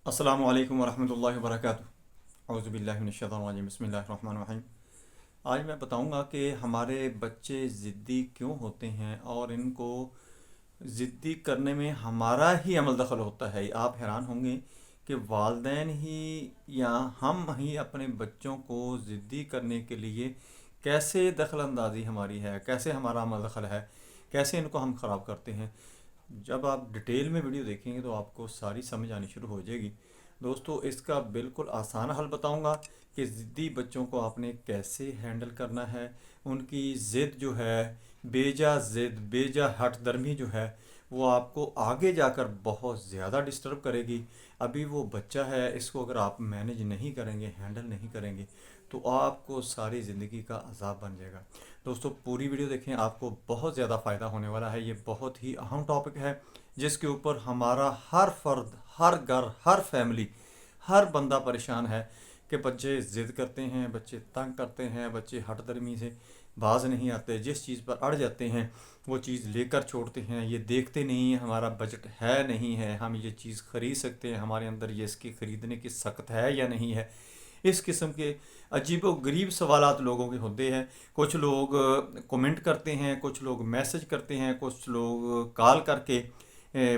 अस्सलामु अलैकुम वरहमतुल्लाहि वबरकातुहू। औज़ु बिल्लाहि मिनश शैतानिर रजीम। बिस्मिल्लाहिर रहमानिर रहीम। आज मैं बताऊंगा कि हमारे बच्चे ज़िद्दी क्यों होते हैं और इनको ज़िद्दी करने में हमारा ही अमल दखल होता है। आप हैरान होंगे कि वालिदैन ही या हम ही अपने बच्चों को ज़िद्दी करने के लिए कैसे दखल अंदाज़ी हमारी है, कैसे हमारा अमल दखल है, कैसे इनको हम ख़राब करते हैं। जब आप डिटेल में वीडियो देखेंगे तो आपको सारी समझ आनी शुरू हो जाएगी। दोस्तों, इसका बिल्कुल आसान हल बताऊंगा कि ज़िद्दी बच्चों को आपने कैसे हैंडल करना है। उनकी ज़िद जो है, बेजा हट दर्मी जो है, वो आपको आगे जाकर बहुत ज़्यादा डिस्टर्ब करेगी। अभी वो बच्चा है, इसको अगर आप मैनेज नहीं करेंगे, हैंडल नहीं करेंगे तो आपको सारी ज़िंदगी का अजाब बन जाएगा। दोस्तों, पूरी वीडियो देखें, आपको बहुत ज़्यादा फ़ायदा होने वाला है। ये बहुत ही अहम टॉपिक है जिसके ऊपर हमारा हर फर्द, हर घर, हर फैमिली, हर बंदा परेशान है कि बच्चे ज़िद करते हैं, बच्चे तंग करते हैं, बच्चे हट दर्मी से बाज नहीं आते, जिस चीज़ पर अड़ जाते हैं वो चीज़ लेकर छोड़ते हैं। ये देखते नहीं हैं हमारा बजट है नहीं है, हम ये चीज़ ख़रीद सकते हैं, हमारे अंदर ये इसकी ख़रीदने की सख्त है या नहीं है। इस किस्म के अजीब व गरीब सवालात लोगों के होते हैं। कुछ लोग कमेंट करते हैं, कुछ लोग मैसेज करते हैं, कुछ लोग कॉल करके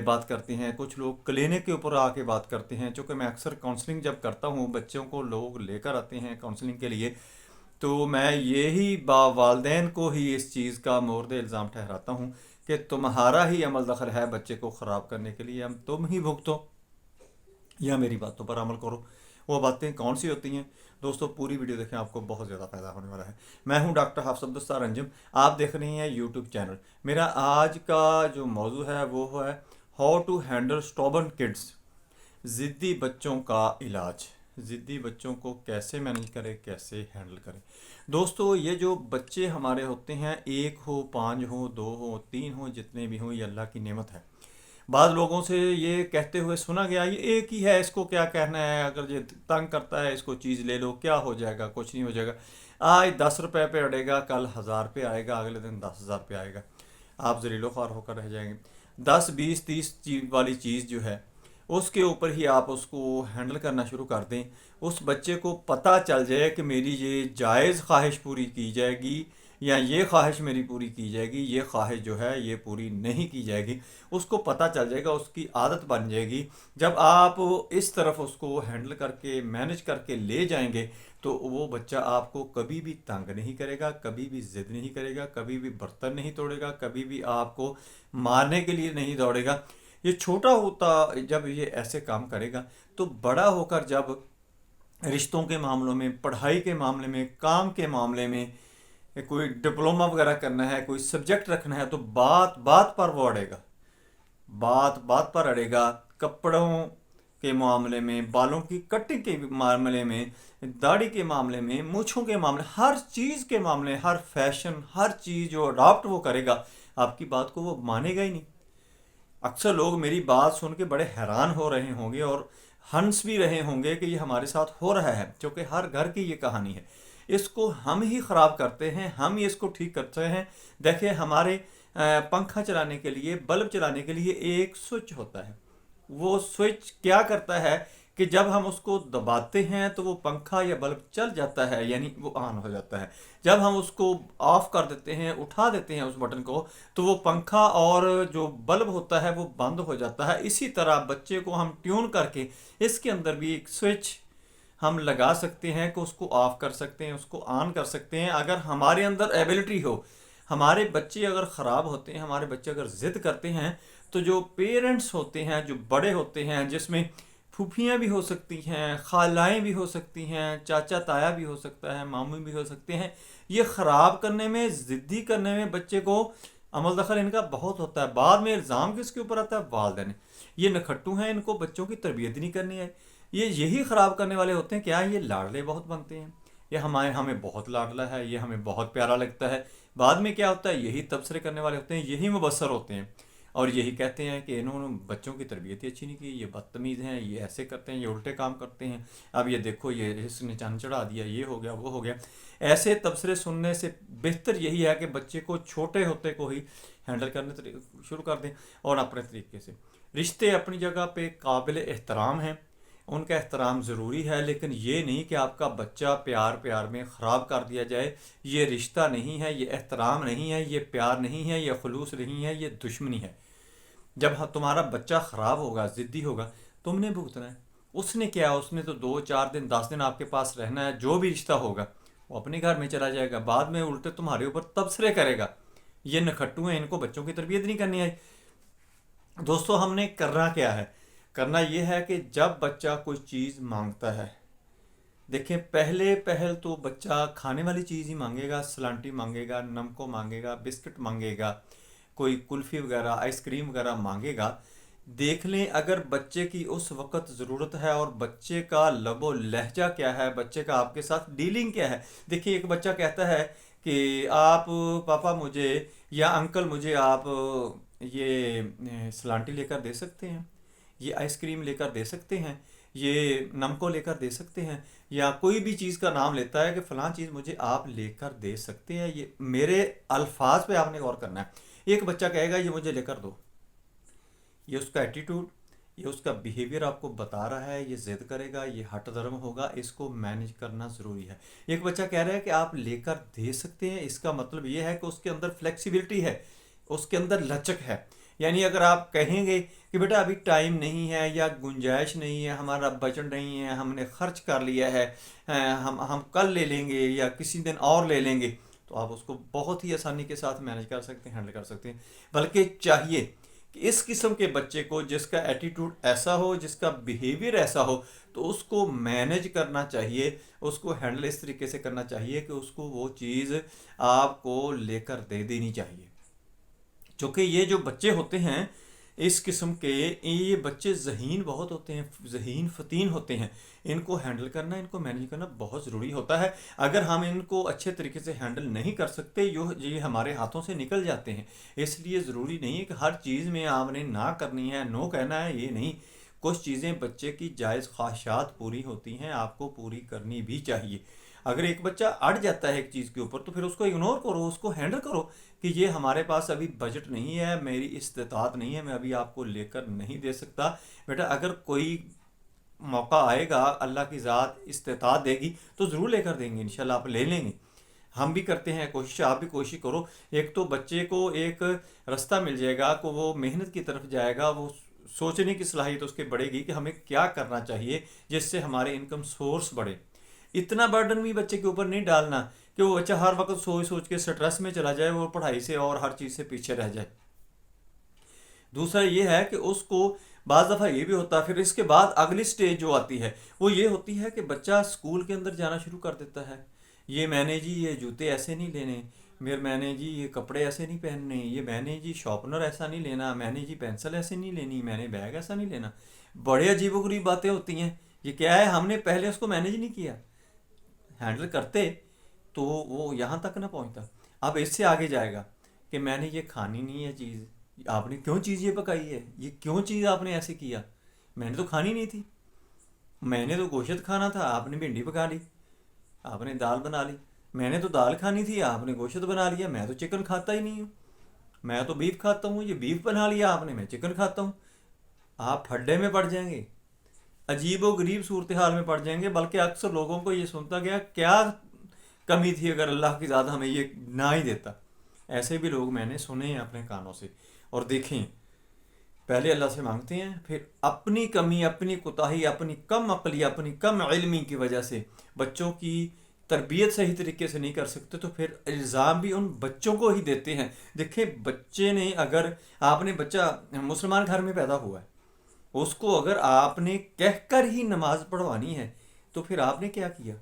बात करते हैं, कुछ लोग क्लिनिक के ऊपर आके बात करते हैं। चूँकि मैं अक्सर काउंसलिंग जब करता हूँ, बच्चों को लोग लेकर आते हैं काउंसलिंग के लिए, तो मैं यही वालदेन को ही इस चीज़ का मोर्द इल्ज़ाम ठहराता हूँ कि तुम्हारा ही अमल दखल है बच्चे को ख़राब करने के लिए। हम तुम ही भुगतो या मेरी बातों पर अमल करो। वो बातें कौन सी होती हैं? दोस्तों, पूरी वीडियो देखें, आपको बहुत ज़्यादा फ़ायदा होने वाला है। मैं हूं डॉक्टर हाफिज़ अब्दुस्तार अंजुम। आप देख रही हैं यूट्यूब चैनल। मेरा आज का जो मौजू है वो है हाउ टू हैंडल स्टॉबर्न किड्स। ज़िद्दी बच्चों का इलाज। ज़िद्दी बच्चों को कैसे मैनेज करें, कैसे हैंडल करें। दोस्तों, ये जो बच्चे हमारे होते हैं, एक हो, पाँच हो, दो हो, तीन हो, जितने भी हों, ये अल्लाह की नेमत है। बाद लोगों से ये कहते हुए सुना गया, ये एक ही है, इसको क्या कहना है, अगर ये तंग करता है इसको चीज़ ले लो, क्या हो जाएगा, कुछ नहीं हो जाएगा। आज 10 रुपये पे अड़ेगा, कल 1000 पे आएगा, अगले दिन 10,000 पे आएगा। आप जलीलो ख्वार होकर रह जाएंगे। 10, 20, 30 वाली चीज़ जो है उसके ऊपर ही आप उसको हैंडल करना शुरू कर दें। उस बच्चे को पता चल जाए कि मेरी ये जायज़ ख्वाहिश पूरी की जाएगी या ये ख्वाहिश मेरी पूरी की जाएगी, ये ख्वाहिश जो है ये पूरी नहीं की जाएगी। उसको पता चल जाएगा, उसकी आदत बन जाएगी। जब आप इस तरफ उसको हैंडल करके मैनेज करके ले जाएंगे तो वो बच्चा आपको कभी भी तंग नहीं करेगा, कभी भी ज़िद नहीं करेगा, कभी भी बर्तन नहीं तोड़ेगा, कभी भी आपको मारने के लिए नहीं दौड़ेगा। ये छोटा होता जब ये ऐसे काम करेगा तो बड़ा होकर जब रिश्तों के मामलों में, पढ़ाई के मामले में, काम के मामले में, कोई डिप्लोमा वगैरह करना है, कोई सब्जेक्ट रखना है, तो बात बात पर वो अड़ेगा, बात बात पर अड़ेगा। कपड़ों के मामले में, बालों की कटिंग के मामले में, दाढ़ी के मामले में, मूछों के मामले, हर चीज़ के मामले, हर फैशन, हर चीज़ जो अडॉप्ट वो करेगा, आपकी बात को वो मानेगा ही नहीं। अक्सर लोग मेरी बात सुन के बड़े हैरान हो रहे होंगे और हंस भी रहे होंगे कि ये हमारे साथ हो रहा है, क्योंकि हर घर की ये कहानी है। इसको हम ही ख़राब करते हैं, हम ही इसको ठीक करते हैं। देखिए, हमारे पंखा चलाने के लिए, बल्ब चलाने के लिए एक स्विच होता है। वो स्विच क्या करता है कि जब हम उसको दबाते हैं तो वो पंखा या बल्ब चल जाता है, यानी वो ऑन हो जाता है। जब हम उसको ऑफ कर देते हैं, उठा देते हैं उस बटन को, तो वो पंखा और जो बल्ब होता है वो बंद हो जाता है। इसी तरह बच्चे को हम ट्यून करके इसके अंदर भी एक स्विच हम लगा सकते हैं कि उसको ऑफ कर सकते हैं, उसको ऑन कर सकते हैं। अगर हमारे अंदर एबिलिटी हो, हमारे बच्चे अगर ख़राब होते हैं, हमारे बच्चे अगर ज़िद करते हैं, तो जो पेरेंट्स होते हैं, जो बड़े होते हैं, जिसमें फूफियाँ भी हो सकती हैं, खालाएँ भी हो सकती हैं, चाचा ताया भी हो सकता है, मामू भी हो सकते हैं, ये ख़राब करने में, ज़िद्दी करने में बच्चे को अमल दखल इनका बहुत होता है। बाद में इल्ज़ाम किसके ऊपर आता है? वालिदैन। ये नखट्टू हैं, इनको बच्चों की तरबियत नहीं करनी है। ये यही ख़राब करने वाले होते हैं। क्या ये लाडले बहुत बनते हैं, ये हमें बहुत लाडला है, ये हमें बहुत प्यारा लगता है। बाद में क्या होता है? यही तबसरे करने वाले होते हैं, यही मुबसर होते हैं और यही कहते हैं कि इन्होंने बच्चों की तरबियत ही अच्छी नहीं की, ये बदतमीज़ हैं, ये ऐसे करते हैं, ये उल्टे काम करते हैं, अब ये देखो ये इसने चांद चढ़ा दिया, ये हो गया, वो हो गया। ऐसे तबसरे सुनने से बेहतर यही है कि बच्चे को छोटे होते को ही हैंडल करने शुरू कर दें और अपने तरीके से। रिश्ते अपनी जगह पे काबिल एहतराम हैं, ان کا احترام ضروری ہے، لیکن یہ نہیں کہ آپ کا بچہ پیار پیار میں خراب کر دیا جائے۔ یہ رشتہ نہیں ہے، یہ احترام نہیں ہے، یہ پیار نہیں ہے، یہ خلوص نہیں ہے، یہ دشمنی ہے۔ جب تمہارا بچہ خراب ہوگا، ضدی ہوگا، تم نے بھگتنا ہے۔ اس نے کیا، اس نے تو 2 4 دن 10 دن آپ کے پاس رہنا ہے، جو بھی رشتہ ہوگا وہ اپنے گھر میں چلا جائے گا، بعد میں الٹے تمہارے اوپر تبصرے کرے گا، یہ نکھٹو ہیں، ان کو بچوں کی تربیت نہیں کرنی ہے۔ دوستو ہم نے کرنا کیا ہے؟ کرنا یہ ہے کہ جب بچہ کوئی چیز مانگتا ہے، دیکھیں پہل تو بچہ کھانے والی چیز ہی مانگے گا، سلانٹی مانگے گا، نمکو مانگے گا، بسکٹ مانگے گا، کوئی کلفی وغیرہ آئس کریم وغیرہ مانگے گا۔ دیکھ لیں اگر بچے کی اس وقت ضرورت ہے اور بچے کا لب و لہجہ کیا ہے، بچے کا آپ کے ساتھ ڈیلنگ کیا ہے۔ دیکھیے ایک بچہ کہتا ہے کہ آپ پاپا مجھے یا انکل مجھے آپ یہ سلانٹی لے کر دے سکتے ہیں، یہ آئس کریم لے کر دے سکتے ہیں، یہ نمکو لے کر دے سکتے ہیں، یا کوئی بھی چیز کا نام لیتا ہے کہ فلاں چیز مجھے آپ لے کر دے سکتے ہیں۔ یہ میرے الفاظ پہ آپ نے غور کرنا ہے۔ ایک بچہ کہے گا یہ مجھے لے کر دو، یہ اس کا ایٹیٹیوڈ، یہ اس کا بیہیویئر آپ کو بتا رہا ہے، یہ ضد کرے گا، یہ ہٹ دھرم ہوگا، اس کو مینج کرنا ضروری ہے۔ ایک بچہ کہہ رہا ہے کہ آپ لے کر دے سکتے ہیں، اس کا مطلب یہ ہے کہ اس کے اندر فلیکسیبلٹی ہے، اس کے اندر لچک ہے۔ یعنی اگر آپ کہیں گے کہ بیٹا ابھی ٹائم نہیں ہے یا گنجائش نہیں ہے، ہمارا بجٹ نہیں ہے، ہم نے خرچ کر لیا ہے، ہم کل لے لیں گے یا کسی دن اور لے لیں گے، تو آپ اس کو بہت ہی آسانی کے ساتھ مینج کر سکتے ہیں، ہینڈل کر سکتے ہیں۔ بلکہ چاہیے کہ اس قسم کے بچے کو جس کا ایٹیٹیوڈ ایسا ہو، جس کا بیہیویئر ایسا ہو، تو اس کو مینج کرنا چاہیے، اس کو ہینڈل اس طریقے سے کرنا چاہیے کہ اس کو وہ چیز آپ کو لے کر دے دینی چاہیے۔ چونکہ یہ جو بچے ہوتے ہیں اس قسم کے، یہ بچے ذہین بہت ہوتے ہیں، ذہین فتین ہوتے ہیں، ان کو ہینڈل کرنا، ان کو مینج کرنا بہت ضروری ہوتا ہے۔ اگر ہم ان کو اچھے طریقے سے ہینڈل نہیں کر سکتے، یہ ہمارے ہاتھوں سے نکل جاتے ہیں۔ اس لیے ضروری نہیں ہے کہ ہر چیز میں آپ نے نہ کرنی ہے، نو کہنا ہے، یہ نہیں۔ کچھ چیزیں بچے کی جائز خواہشات پوری ہوتی ہیں، آپ کو پوری کرنی بھی چاہیے۔ اگر ایک بچہ اڑ جاتا ہے ایک چیز کے اوپر، تو پھر اس کو اگنور کرو، اس کو ہینڈل کرو کہ یہ ہمارے پاس ابھی بجٹ نہیں ہے، میری استطاعت نہیں ہے، میں ابھی آپ کو لے کر نہیں دے سکتا۔ بیٹا اگر کوئی موقع آئے گا، اللہ کی ذات استطاعت دے گی تو ضرور لے کر دیں گے، انشاءاللہ آپ لے لیں گے۔ ہم بھی کرتے ہیں کوشش، آپ بھی کوشش کرو۔ ایک تو بچے کو ایک راستہ مل جائے گا کہ وہ محنت کی طرف جائے گا، وہ سوچنے کی صلاحیت اس کے بڑھے گی کہ ہمیں کیا کرنا چاہیے جس سے ہمارے انکم سورس بڑھے۔ اتنا برڈن بھی بچے کے اوپر نہیں ڈالنا کہ وہ بچہ ہر وقت سوچ سوچ کے سٹریس میں چلا جائے، وہ پڑھائی سے اور ہر چیز سے پیچھے رہ جائے۔ دوسرا یہ ہے کہ اس کو بعض دفعہ یہ بھی ہوتا ہے، پھر اس کے بعد اگلی سٹیج جو آتی ہے وہ یہ ہوتی ہے کہ بچہ سکول کے اندر جانا شروع کر دیتا ہے۔ یہ میں نے جی یہ جوتے ایسے نہیں لینے، میں نے جی یہ کپڑے ایسے نہیں پہننے، یہ میں نے جی شارپنر ایسا نہیں لینا، میں نے جی پینسل ایسے نہیں لینی، میں نے بیگ ایسا نہیں لینا۔ بڑے عجیب و غریب باتیں ہوتی ہیں۔ یہ کیا ہے، ہم نے پہلے اس کو مینیج نہیں کیا، ہینڈل کرتے تو وہ یہاں تک نہ پہنچتا۔ اب اس سے آگے جائے گا کہ میں نے یہ کھانی نہیں ہے چیز، آپ نے کیوں چیز یہ پکائی ہے، یہ کیوں چیز آپ نے ایسے کیا، میں نے تو کھانی نہیں تھی، میں نے تو گوشت کھانا تھا، آپ نے بھنڈی پکا لی، آپ نے دال بنا لی، میں نے تو دال کھانی تھی، آپ نے گوشت بنا لیا، میں تو چکن کھاتا ہی نہیں ہوں، میں تو بیف کھاتا ہوں، یہ بیف بنا لیا آپ نے، میں چکن کھاتا ہوں۔ آپ پھڈے میں پڑ جائیں گے، عجیب و غریب صورتحال میں پڑ جائیں گے۔ بلکہ اکثر لوگوں کو یہ سنتا گیا کیا کمی تھی اگر اللہ کی ذات ہمیں یہ نہ ہی دیتا۔ ایسے بھی لوگ میں نے سنے ہیں اپنے کانوں سے اور دیکھیں۔ پہلے اللہ سے مانگتے ہیں، پھر اپنی کمی، اپنی کوتاہی، اپنی کم عقلی، اپنی کم علمی کی وجہ سے بچوں کی تربیت صحیح طریقے سے نہیں کر سکتے، تو پھر الزام بھی ان بچوں کو ہی دیتے ہیں۔ دیکھیں بچے نے، اگر آپ نے بچہ مسلمان گھر میں پیدا ہوا ہے، اس کو اگر آپ نے کہہ کر ہی نماز پڑھوانی ہے تو پھر آپ نے کیا کیا؟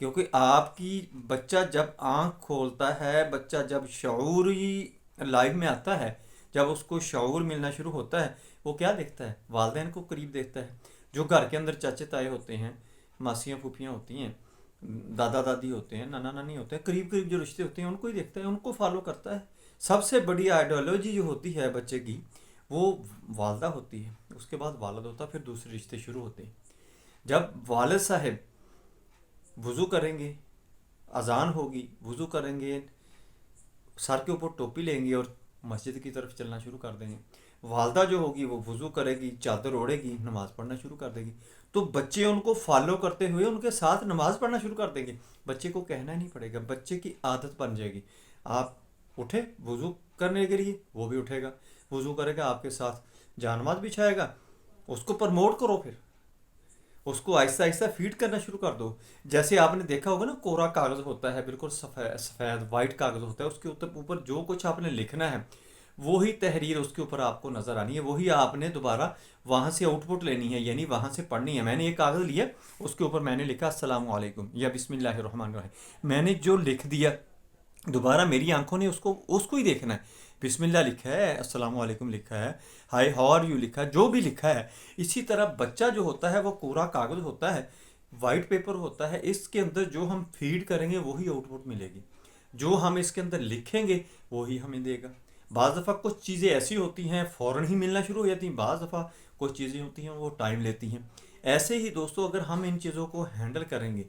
کیونکہ آپ کی بچہ جب آنکھ کھولتا ہے، بچہ جب شعوری لائف میں آتا ہے، جب اس کو شعور ملنا شروع ہوتا ہے، وہ کیا دیکھتا ہے؟ والدین کو قریب دیکھتا ہے۔ جو گھر کے اندر چاچے تائے ہوتے ہیں، ماسیاں پھوپھیاں ہوتی ہیں، دادا دادی ہوتے ہیں، نانا نانی ہوتے ہیں، قریب قریب جو رشتے ہوتے ہیں ان کو ہی دیکھتا ہے، ان کو فالو کرتا ہے۔ سب سے بڑی آئیڈیالوجی جو ہوتی ہے بچے کی وہ والدہ ہوتی ہے، اس کے بعد والد ہوتا ہے، پھر دوسرے رشتے شروع ہوتے ہیں۔ جب والد صاحب وضو کریں گے، اذان ہوگی، وضو کریں گے، سر کے اوپر ٹوپی لیں گے اور مسجد کی طرف چلنا شروع کر دیں گے، वालदा जो होगी वो वज़ू करेगी, चादर ओढ़ेगी, नमाज़ पढ़ना शुरू कर देगी। तो बच्चे उनको फॉलो करते हुए उनके साथ नमाज़ पढ़ना शुरू कर देंगे। बच्चे को कहना नहीं पड़ेगा, बच्चे की आदत बन जाएगी। आप उठे वज़ू करने के लिए, वो भी उठेगा, वज़ू करेगा, आपके साथ जानमाज़ बिछाएगा। उसको प्रमोट करो, फिर उसको आहिस्ता आहिस्ता फीड करना शुरू कर दो। जैसे आपने देखा होगा ना, कोरा कागज़ होता है, बिल्कुल सफ़ेद सफ़ेद वाइट कागज़ होता है, उसके ऊपर जो कुछ आपने लिखना है वही तहरीर उसके ऊपर आपको नज़र आनी है, वही आपने दोबारा वहाँ से आउटपुट लेनी है, यानी वहाँ से पढ़नी है। मैंने एक कागज़ लिया, उसके ऊपर मैंने लिखा अस्सलामु अलैकुम या बिस्मिल्लाहिर्रहमानिर्रहीम, मैंने जो लिख दिया दोबारा मेरी आंखों ने उसको उसको ही देखना है। बिस्मिल्लाह लिखा है, अस्सलाम वालेकुम लिखा है, हाय हाउ आर यू लिखा है, जो भी लिखा है। इसी तरह बच्चा जो होता है वो कोरा कागज़ होता है, वाइट पेपर होता है, इसके अंदर जो हम फीड करेंगे वही आउटपुट मिलेगी, जो हम इसके अंदर लिखेंगे वही हमें देगा। बाज़ दफ़ा कुछ चीज़ें ऐसी होती हैं फ़ौरन ही मिलना शुरू हो जाती हैं, बाज़ दफ़ा कुछ चीज़ें होती हैं वो टाइम लेती हैं। ऐसे ही दोस्तों, अगर हम इन चीज़ों को हैंडल करेंगे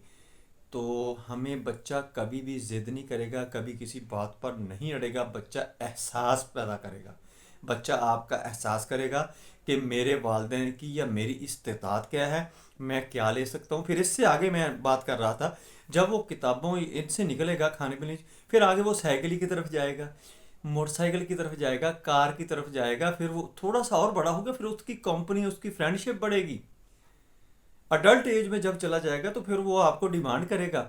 तो हमें बच्चा कभी भी ज़िद नहीं करेगा, कभी किसी बात पर नहीं अड़ेगा। बच्चा एहसास पैदा करेगा, बच्चा आपका एहसास करेगा कि मेरे वालिदैन की या मेरी इस्तेताअत क्या है, मैं क्या ले सकता हूँ। फिर इससे आगे मैं बात कर रहा था, जब वो किताबों इनसे निकलेगा खाने पीने, फिर आगे वो साइकिल की तरफ जाएगा, मोटरसाइकिल की तरफ जाएगा, कार की तरफ जाएगा, फिर वो थोड़ा सा और बड़ा होगा, फिर उसकी कंपनी, उसकी फ्रेंडशिप बढ़ेगी। अडल्ट एज में जब चला जाएगा तो फिर वो आपको डिमांड करेगा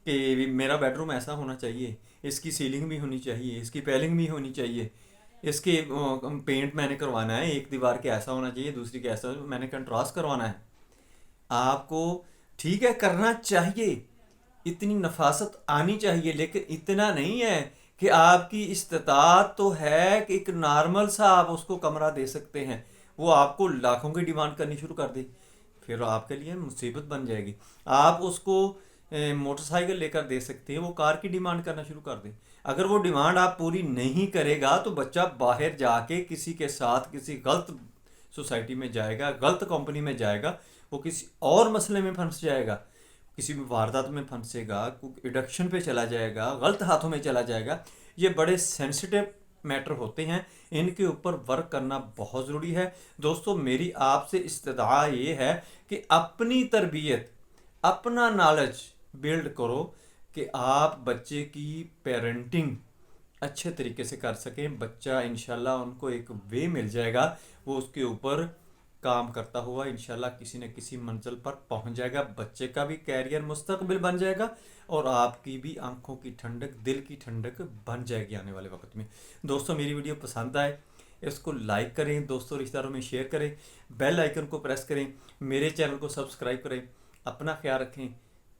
कि मेरा बेडरूम ऐसा होना चाहिए, इसकी सीलिंग भी होनी चाहिए, इसकी पेलिंग भी होनी चाहिए, इसके पेंट मैंने करवाना है, एक दीवार के ऐसा होना चाहिए, दूसरी के ऐसा मैंने कंट्रास्ट करवाना है। आपको ठीक है करना चाहिए, इतनी नफासत आनी चाहिए, लेकिन इतना नहीं है कि आपकी इस्तात तो है कि एक नॉर्मल सा आप उसको कमरा दे सकते हैं, वो आपको लाखों की डिमांड करनी शुरू कर दे, फिर आपके लिए मुसीबत बन जाएगी। आप उसको मोटरसाइकिल लेकर दे सकते हैं, वो कार की डिमांड करना शुरू कर दे। अगर वो डिमांड आप पूरी नहीं करेगा तो बच्चा बाहर जाके किसी के साथ किसी गलत सोसाइटी में जाएगा, गलत कंपनी में जाएगा, वो किसी और मसले में फंस जाएगा, किसी भी वारदात में फंसेगा, एडिक्शन पे चला जाएगा, गलत हाथों में चला जाएगा। ये बड़े सेंसिटिव मैटर होते हैं, इनके ऊपर वर्क करना बहुत ज़रूरी है। दोस्तों, मेरी आपसे इस्तदा ये है कि अपनी तरबियत, अपना नॉलेज बिल्ड करो कि आप बच्चे की पेरेंटिंग अच्छे तरीके से कर सकें। बच्चा इंशाल्लाह उनको एक वे मिल जाएगा, वो उसके ऊपर काम करता हुआ इंशाल्लाह किसी न किसी मंजिल पर पहुंच जाएगा। बच्चे का भी कैरियर मुस्तकबिल बन जाएगा और आपकी भी आंखों की ठंडक, दिल की ठंडक बन जाएगी आने वाले वक्त में। दोस्तों, मेरी वीडियो पसंद आए इसको लाइक करें, दोस्तों रिश्तेदारों में शेयर करें, बेल आइकन को प्रेस करें, मेरे चैनल को सब्सक्राइब करें। अपना ख्याल रखें,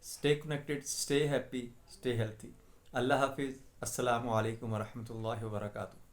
stay connected, stay happy, stay healthy. अल्लाह हाफिज़। अस्सलामु अलैकुम वरहमतुल्लाहि वबरकातुहू।